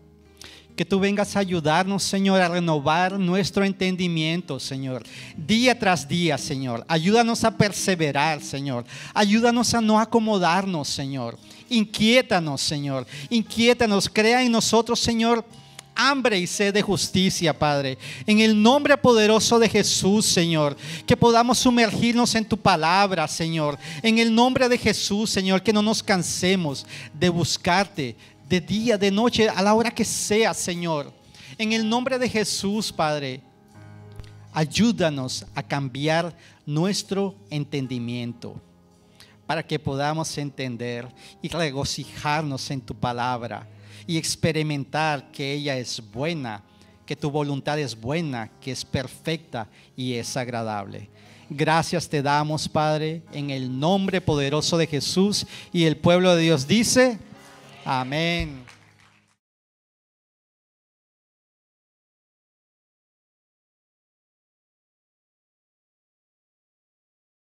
Speaker 1: Que tú vengas a ayudarnos, Señor, a renovar nuestro entendimiento, Señor. Día tras día, Señor. Ayúdanos a perseverar, Señor. Ayúdanos a no acomodarnos, Señor. Inquiétanos, Señor. Inquiétanos. Crea en nosotros, Señor, hambre y sed de justicia, Padre. En el nombre poderoso de Jesús, Señor, que podamos sumergirnos en tu palabra, Señor. En el nombre de Jesús, Señor, que no nos cansemos de buscarte de día, de noche, a la hora que sea, Señor. En el nombre de Jesús, Padre, ayúdanos a cambiar nuestro entendimiento para que podamos entender y regocijarnos en tu palabra y experimentar que ella es buena, que tu voluntad es buena, que es perfecta y es agradable. Gracias te damos, Padre, en el nombre poderoso de Jesús. Y el pueblo de Dios dice: amén.